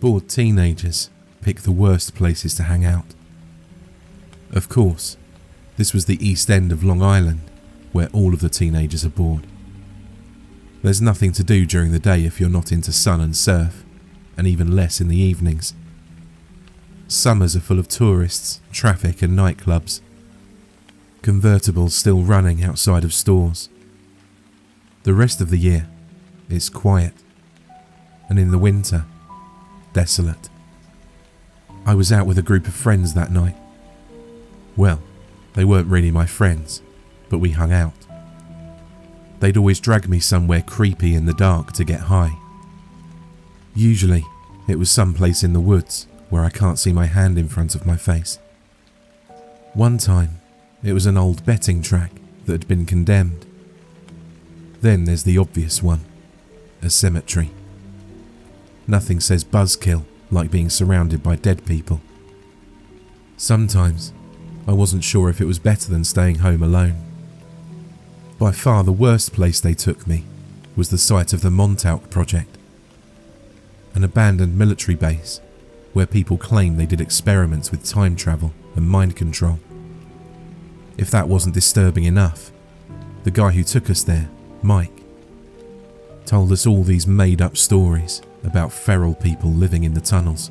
Bored teenagers pick the worst places to hang out. Of course, this was the East End of Long Island, where all of the teenagers are bored. There's nothing to do during the day if you're not into sun and surf, and even less in the evenings. Summers are full of tourists, traffic and nightclubs. Convertibles still running outside of stores. The rest of the year, it's quiet. And in the winter, desolate. I was out with a group of friends that night. Well, they weren't really my friends, but we hung out. They'd always drag me somewhere creepy in the dark to get high. Usually, it was someplace in the woods where I can't see my hand in front of my face. One time, it was an old betting track that had been condemned. Then there's the obvious one, a cemetery. Nothing says buzzkill like being surrounded by dead people. Sometimes, I wasn't sure if it was better than staying home alone. By far the worst place they took me was the site of the Montauk Project, an abandoned military base where people claim they did experiments with time travel and mind control. If that wasn't disturbing enough, the guy who took us there, Mike, told us all these made-up stories about feral people living in the tunnels.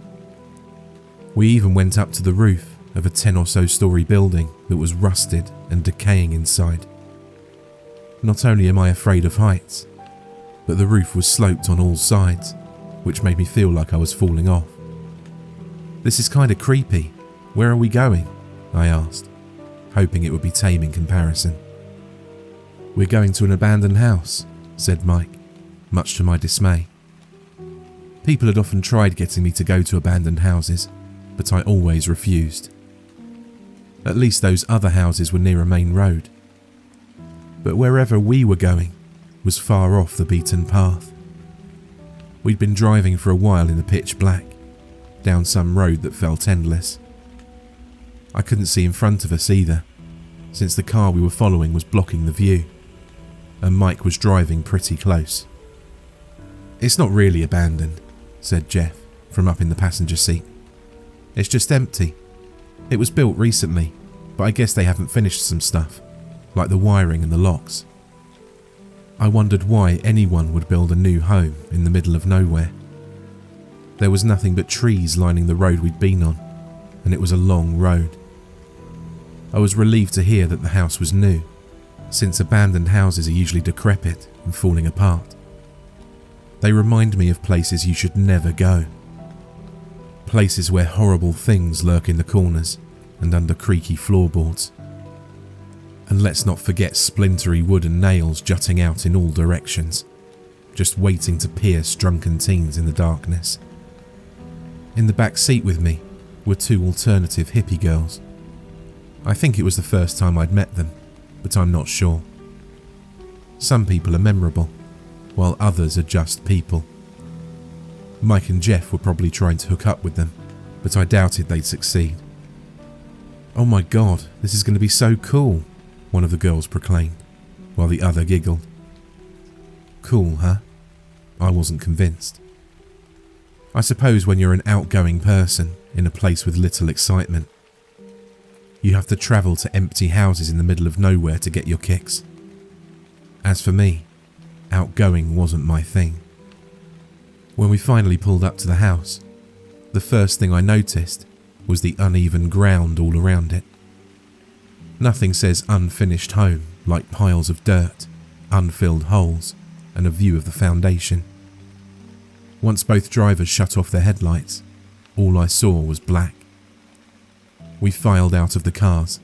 We even went up to the roof of a 10 or so story building that was rusted and decaying inside. Not only am I afraid of heights, but the roof was sloped on all sides, which made me feel like I was falling off. "This is kind of creepy. Where are we going?" I asked, hoping it would be tame in comparison. "We're going to an abandoned house," said Mike, much to my dismay. People had often tried getting me to go to abandoned houses, but I always refused. At least those other houses were near a main road. But wherever we were going was far off the beaten path. We'd been driving for a while in the pitch black, down some road that felt endless. I couldn't see in front of us either, since the car we were following was blocking the view, and Mike was driving pretty close. "It's not really abandoned," said Jeff from up in the passenger seat. "It's just empty. It was built recently, but I guess they haven't finished some stuff, like the wiring and the locks." I wondered why anyone would build a new home in the middle of nowhere. There was nothing but trees lining the road we'd been on, and it was a long road. I was relieved to hear that the house was new, since abandoned houses are usually decrepit and falling apart. They remind me of places you should never go. Places where horrible things lurk in the corners and under creaky floorboards. And let's not forget splintery wood and nails jutting out in all directions, just waiting to pierce drunken teens in the darkness. In the back seat with me were two alternative hippie girls. I think it was the first time I'd met them, but I'm not sure. Some people are memorable, while others are just people. Mike and Jeff were probably trying to hook up with them, but I doubted they'd succeed. "Oh my god, this is going to be so cool," one of the girls proclaimed, while the other giggled. "Cool, huh?" I wasn't convinced. I suppose when you're an outgoing person in a place with little excitement, you have to travel to empty houses in the middle of nowhere to get your kicks. As for me, outgoing wasn't my thing. When we finally pulled up to the house, the first thing I noticed was the uneven ground all around it. Nothing says unfinished home like piles of dirt, unfilled holes, and a view of the foundation. Once both drivers shut off their headlights, all I saw was black. We filed out of the cars,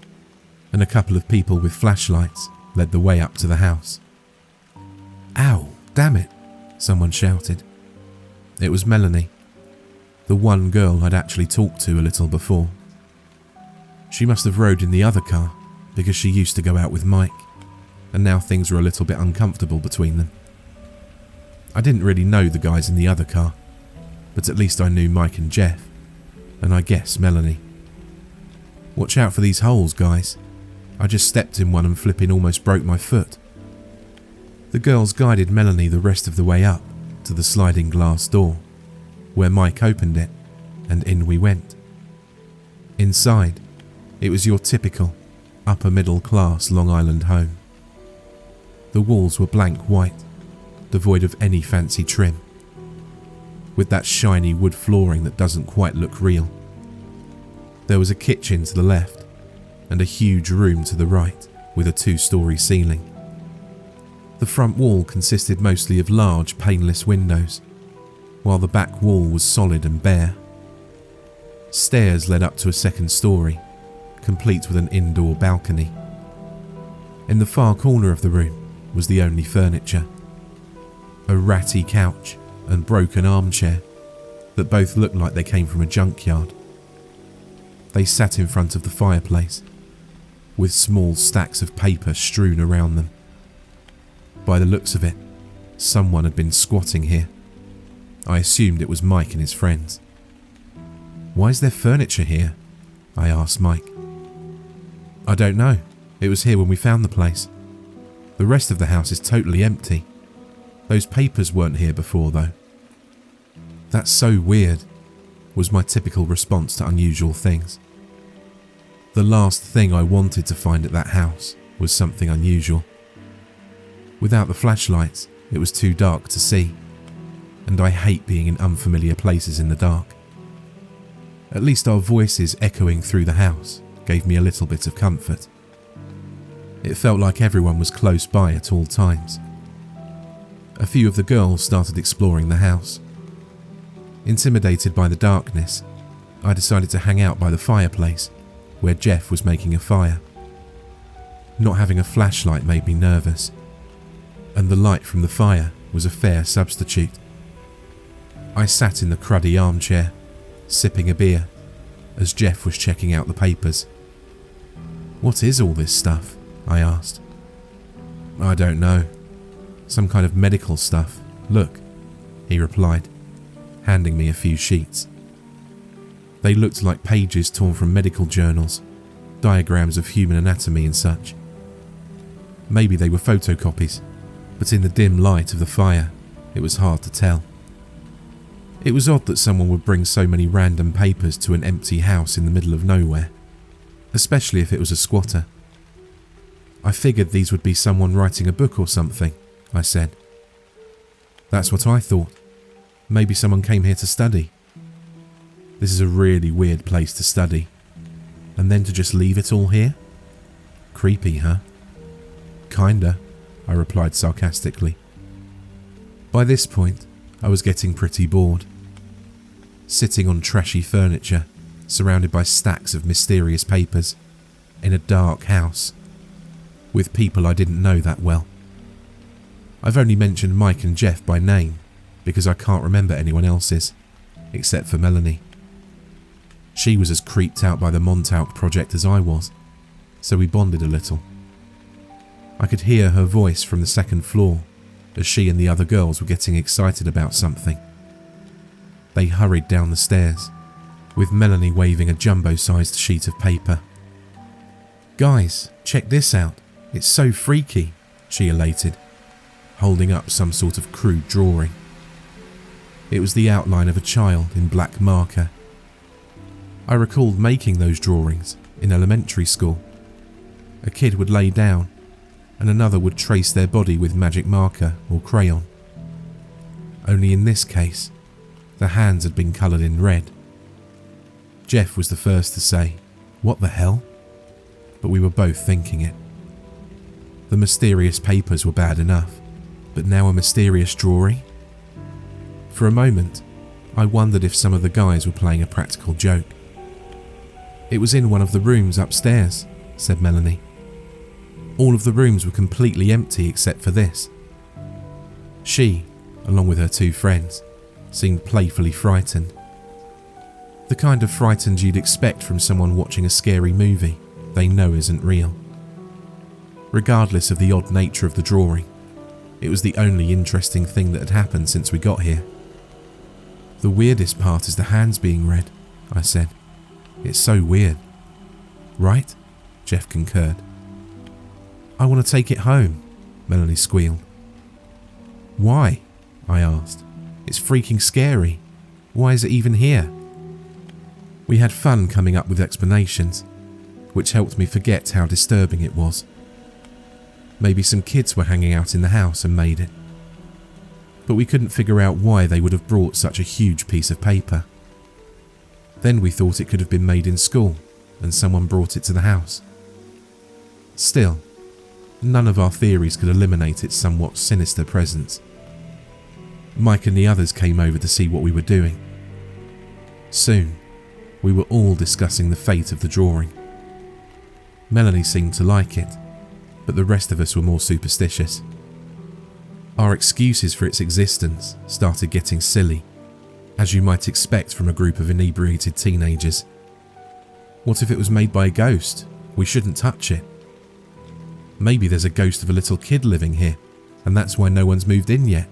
and a couple of people with flashlights led the way up to the house. "Ow, damn it," someone shouted. It was Melanie, the one girl I'd actually talked to a little before. She must have rode in the other car because she used to go out with Mike, and now things were a little bit uncomfortable between them. I didn't really know the guys in the other car, but at least I knew Mike and Jeff, and I guess Melanie. "Watch out for these holes, guys. I just stepped in one and flipping almost broke my foot." The girls guided Melanie the rest of the way up to the sliding glass door. where Mike opened it, and in we went. Inside, it was your typical upper middle class Long Island home. The walls were blank white, devoid of any fancy trim, with that shiny wood flooring that doesn't quite look real. There was a kitchen to the left and a huge room to the right with a 2-story ceiling. The front wall consisted mostly of large paneless windows, while the back wall was solid and bare. Stairs led up to a 2nd story, complete with an indoor balcony. In the far corner of the room was the only furniture, a ratty couch and broken armchair that both looked like they came from a junkyard. They sat in front of the fireplace, with small stacks of paper strewn around them. By the looks of it, someone had been squatting here. I assumed it was Mike and his friends. "Why is there furniture here?" I asked Mike. "I don't know. It was here when we found the place. The rest of the house is totally empty. Those papers weren't here before, though." "That's so weird," was my typical response to unusual things. The last thing I wanted to find at that house was something unusual. Without the flashlights, it was too dark to see, and I hate being in unfamiliar places in the dark. At least our voices echoing through the house gave me a little bit of comfort. It felt like everyone was close by at all times. A few of the girls started exploring the house. Intimidated by the darkness, I decided to hang out by the fireplace, where Jeff was making a fire. Not having a flashlight made me nervous, and the light from the fire was a fair substitute. I sat in the cruddy armchair, sipping a beer, as Jeff was checking out the papers. "What is all this stuff?" I asked. "I don't know. Some kind of medical stuff. Look," he replied, handing me a few sheets. They looked like pages torn from medical journals, diagrams of human anatomy and such. Maybe they were photocopies, but in the dim light of the fire, it was hard to tell. It was odd that someone would bring so many random papers to an empty house in the middle of nowhere, especially if it was a squatter. "I figured these would be someone writing a book or something," I said. "That's what I thought. Maybe someone came here to study. This is a really weird place to study. And then to just leave it all here? Creepy, huh?" "Kinda," I replied sarcastically. By this point, I was getting pretty bored. Sitting on trashy furniture, surrounded by stacks of mysterious papers, in a dark house, with people I didn't know that well. I've only mentioned Mike and Jeff by name because I can't remember anyone else's, except for Melanie. She was as creeped out by the Montauk project as I was, so we bonded a little. I could hear her voice from the 2nd floor as she and the other girls were getting excited about something. They hurried down the stairs, with Melanie waving a jumbo-sized sheet of paper. "Guys, check this out. It's so freaky," she elated, holding up some sort of crude drawing. It was the outline of a child in black marker. I recalled making those drawings in elementary school. A kid would lay down, and another would trace their body with magic marker or crayon. Only in this case, the hands had been coloured in red. Jeff was the first to say, "What the hell?" But we were both thinking it. The mysterious papers were bad enough, but now a mysterious drawing? For a moment, I wondered if some of the guys were playing a practical joke. "It was in one of the rooms upstairs," said Melanie. "All of the rooms were completely empty except for this." She, along with her 2 friends, seemed playfully frightened. The kind of frightened you'd expect from someone watching a scary movie they know isn't real. Regardless of the odd nature of the drawing, it was the only interesting thing that had happened since we got here. "The weirdest part is the hands being red," I said. "It's so weird." "Right?" Jeff concurred. "I want to take it home," Melanie squealed. "Why?" I asked. "It's freaking scary." Why is it even here? We had fun coming up with explanations, which helped me forget how disturbing it was. Maybe some kids were hanging out in the house and made it. But we couldn't figure out why they would have brought such a huge piece of paper. Then we thought it could have been made in school and someone brought it to the house. Still, none of our theories could eliminate its somewhat sinister presence. Mike and the others came over to see what we were doing. Soon, we were all discussing the fate of the drawing. Melanie seemed to like it, but the rest of us were more superstitious. Our excuses for its existence started getting silly, as you might expect from a group of inebriated teenagers. What if it was made by a ghost? We shouldn't touch it. Maybe there's a ghost of a little kid living here, and that's why no one's moved in yet.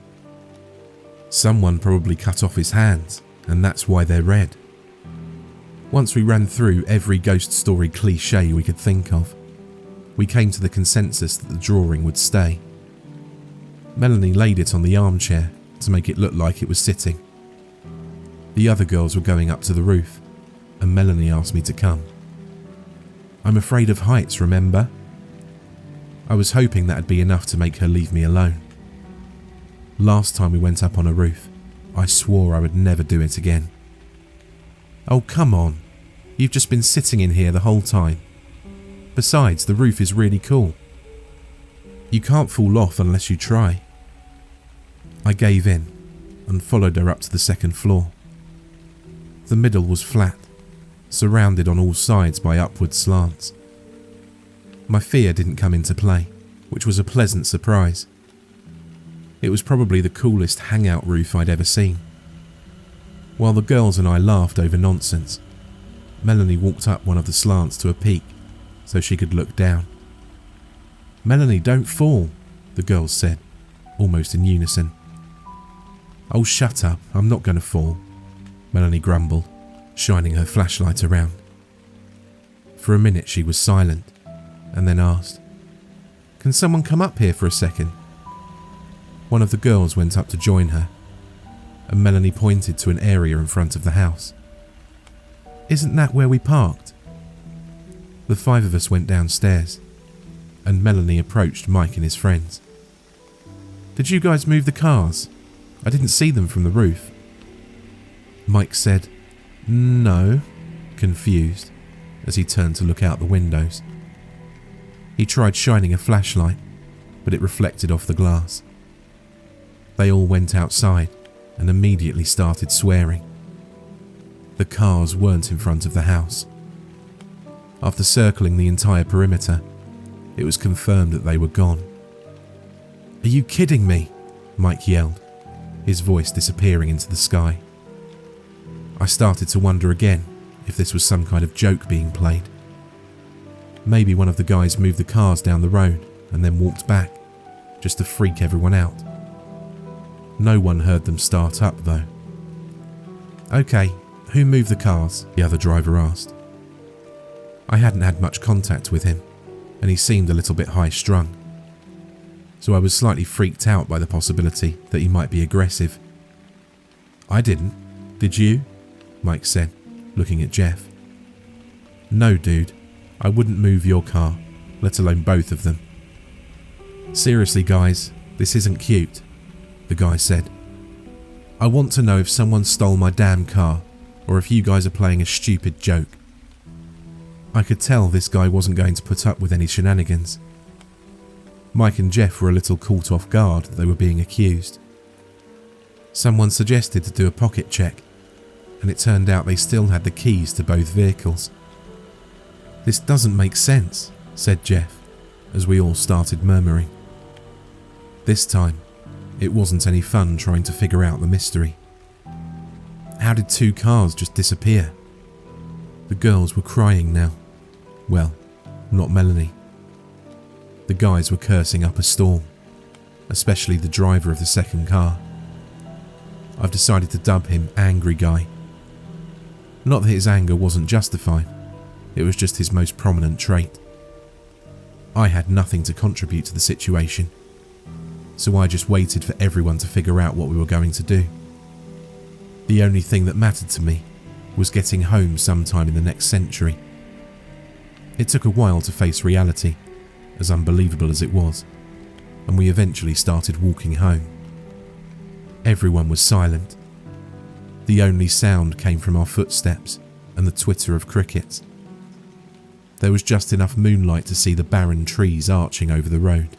Someone probably cut off his hands, and that's why they're red. Once we ran through every ghost story cliché we could think of, we came to the consensus that the drawing would stay. Melanie laid it on the armchair to make it look like it was sitting. The other girls were going up to the roof, and Melanie asked me to come. I'm afraid of heights, remember? I was hoping that'd be enough to make her leave me alone. Last time we went up on a roof, I swore I would never do it again. Oh, come on. You've just been sitting in here the whole time. Besides, the roof is really cool. You can't fall off unless you try. I gave in and followed her up to the second floor. The middle was flat, surrounded on all sides by upward slants. My fear didn't come into play, which was a pleasant surprise. It was probably the coolest hangout roof I'd ever seen. While the girls and I laughed over nonsense, Melanie walked up one of the slants to a peak so she could look down. "Melanie, don't fall," the girls said, almost in unison. "Oh, shut up, I'm not going to fall," Melanie grumbled, shining her flashlight around. For a minute she was silent, and then asked, "Can someone come up here for a second?" One of the girls went up to join her, and Melanie pointed to an area in front of the house. "Isn't that where we parked?" The five of us went downstairs, and Melanie approached Mike and his friends. "Did you guys move the cars? I didn't see them from the roof." Mike said, "No," confused, as he turned to look out the windows. He tried shining a flashlight, but it reflected off the glass. They all went outside and immediately started swearing. The cars weren't in front of the house. After circling the entire perimeter, it was confirmed that they were gone. "Are you kidding me?" Mike yelled, his voice disappearing into the sky. I started to wonder again if this was some kind of joke being played. Maybe one of the guys moved the cars down the road and then walked back, just to freak everyone out. No one heard them start up though. "Okay, who moved the cars?" the other driver asked. I hadn't had much contact with him, and he seemed a little bit high-strung, so I was slightly freaked out by the possibility that he might be aggressive. "I didn't. Did you?" Mike said, looking at Jeff. "No, dude. I wouldn't move your car, let alone both of them." "Seriously, guys, this isn't cute," the guy said. "I want to know if someone stole my damn car, or if you guys are playing a stupid joke." I could tell this guy wasn't going to put up with any shenanigans. Mike and Jeff were a little caught off guard that they were being accused. Someone suggested to do a pocket check, and it turned out they still had the keys to both vehicles. "This doesn't make sense," said Jeff, as we all started murmuring. This time, it wasn't any fun trying to figure out the mystery. How did two cars just disappear? The girls were crying now. Well, not Melanie. The guys were cursing up a storm, especially the driver of the second car. I've decided to dub him Angry Guy. Not that his anger wasn't justified, it was just his most prominent trait. I had nothing to contribute to the situation, so I just waited for everyone to figure out what we were going to do. The only thing that mattered to me was getting home sometime in the next century. It took a while to face reality, as unbelievable as it was, and we eventually started walking home. Everyone was silent. The only sound came from our footsteps and the twitter of crickets. There was just enough moonlight to see the barren trees arching over the road.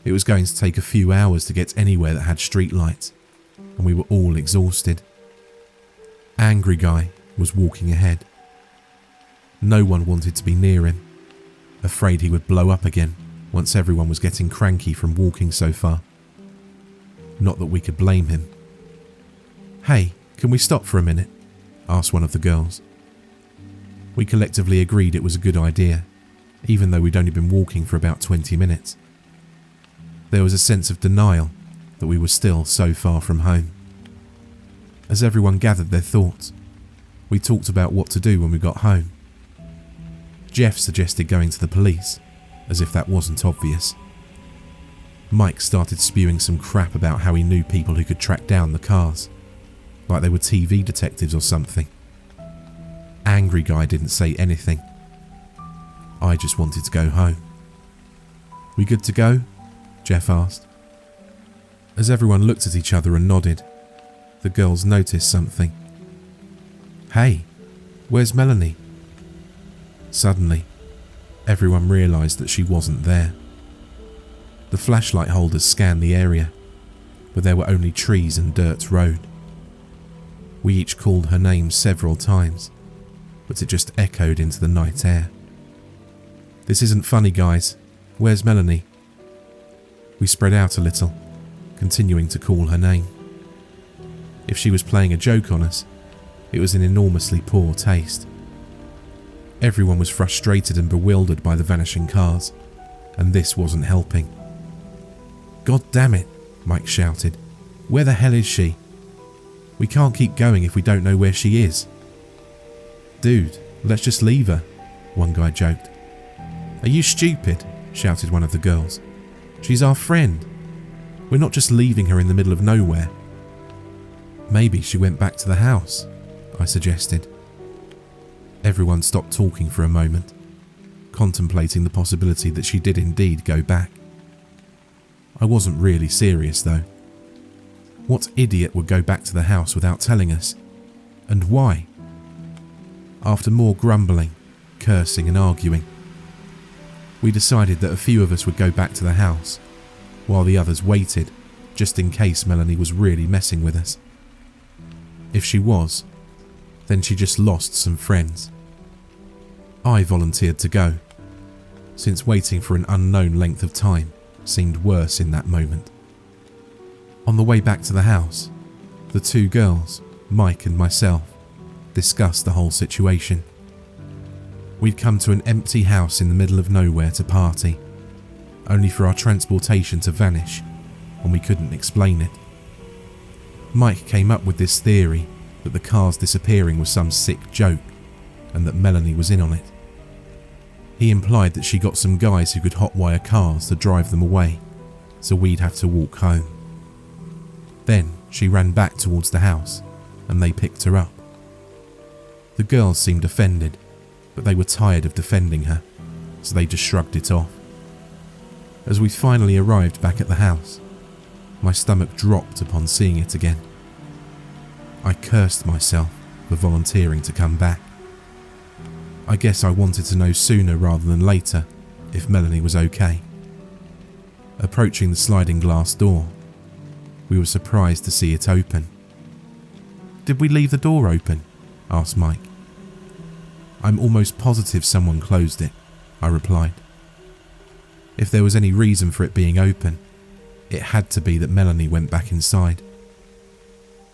It was going to take a few hours to get anywhere that had streetlights, and we were all exhausted. Angry Guy was walking ahead. No one wanted to be near him, afraid he would blow up again once everyone was getting cranky from walking so far. Not that we could blame him. "Hey, can we stop for a minute?" asked one of the girls. We collectively agreed it was a good idea, even though we'd only been walking for about 20 minutes. There was a sense of denial that we were still so far from home. As everyone gathered their thoughts, we talked about what to do when we got home. Jeff suggested going to the police, as if that wasn't obvious. Mike started spewing some crap about how he knew people who could track down the cars, like they were TV detectives or something. Angry Guy didn't say anything. I just wanted to go home. "We good to go?" Jeff asked. As everyone looked at each other and nodded, the girls noticed something. "Hey, where's Melanie?" Suddenly, everyone realised that she wasn't there. The flashlight holders scanned the area, but there were only trees and dirt road. We each called her name several times, but it just echoed into the night air. "This isn't funny, guys. Where's Melanie?" We spread out a little, continuing to call her name. If she was playing a joke on us, it was in enormously poor taste. Everyone was frustrated and bewildered by the vanishing cars, and this wasn't helping. "God damn it," Mike shouted. "Where the hell is she? We can't keep going if we don't know where she is." "Dude, let's just leave her," one guy joked. "Are you stupid?" shouted one of the girls. "She's our friend. We're not just leaving her in the middle of nowhere." "Maybe she went back to the house," I suggested. Everyone stopped talking for a moment, contemplating the possibility that she did indeed go back. I wasn't really serious though. What idiot would go back to the house without telling us? And why? After more grumbling, cursing and arguing, we decided that a few of us would go back to the house, while the others waited, just in case Melanie was really messing with us. If she was, then she just lost some friends. I volunteered to go, since waiting for an unknown length of time seemed worse in that moment. On the way back to the house, the two girls, Mike and myself, discussed the whole situation. We'd come to an empty house in the middle of nowhere to party, only for our transportation to vanish, and we couldn't explain it. Mike came up with this theory that the cars disappearing was some sick joke, and that Melanie was in on it. He implied that she got some guys who could hotwire cars to drive them away, so we'd have to walk home. Then she ran back towards the house, and they picked her up. The girls seemed offended, but they were tired of defending her, so they just shrugged it off. As we finally arrived back at the house, my stomach dropped upon seeing it again. I cursed myself for volunteering to come back. I guess I wanted to know sooner rather than later if Melanie was okay. Approaching the sliding glass door, we were surprised to see it open. "Did we leave the door open?" asked Mike. "I'm almost positive someone closed it," I replied. If there was any reason for it being open, it had to be that Melanie went back inside.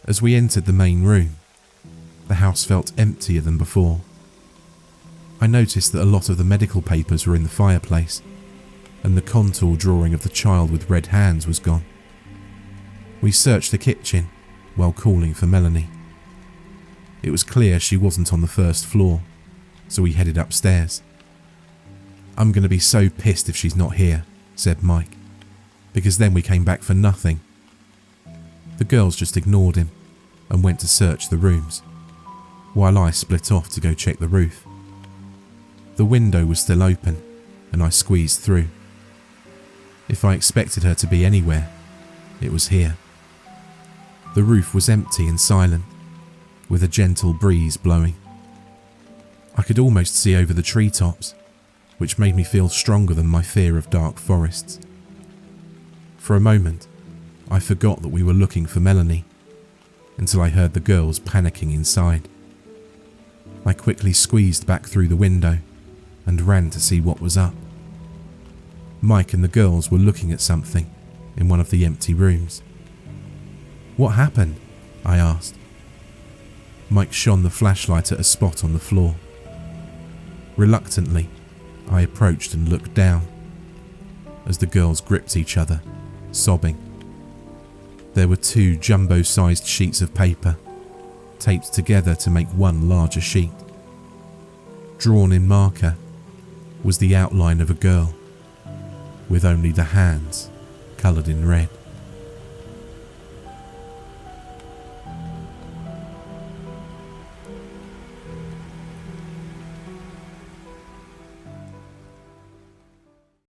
As we entered the main room, the house felt emptier than before. I noticed that a lot of the medical papers were in the fireplace, and the contour drawing of the child with red hands was gone. We searched the kitchen while calling for Melanie. It was clear she wasn't on the first floor, so we headed upstairs. "I'm going to be so pissed if she's not here," said Mike, "because then we came back for nothing." The girls just ignored him, and went to search the rooms, while I split off to go check the roof. The window was still open, and I squeezed through. If I expected her to be anywhere, it was here. The roof was empty and silent, with a gentle breeze blowing. I could almost see over the treetops, which made me feel stronger than my fear of dark forests. For a moment, I forgot that we were looking for Melanie, until I heard the girls panicking inside. I quickly squeezed back through the window and ran to see what was up. Mike and the girls were looking at something in one of the empty rooms. "What happened?" I asked. Mike shone the flashlight at a spot on the floor. Reluctantly, I approached and looked down, as the girls gripped each other, sobbing. There were 2 jumbo-sized sheets of paper, taped together to make one larger sheet. Drawn in marker was the outline of a girl, with only the hands coloured in red.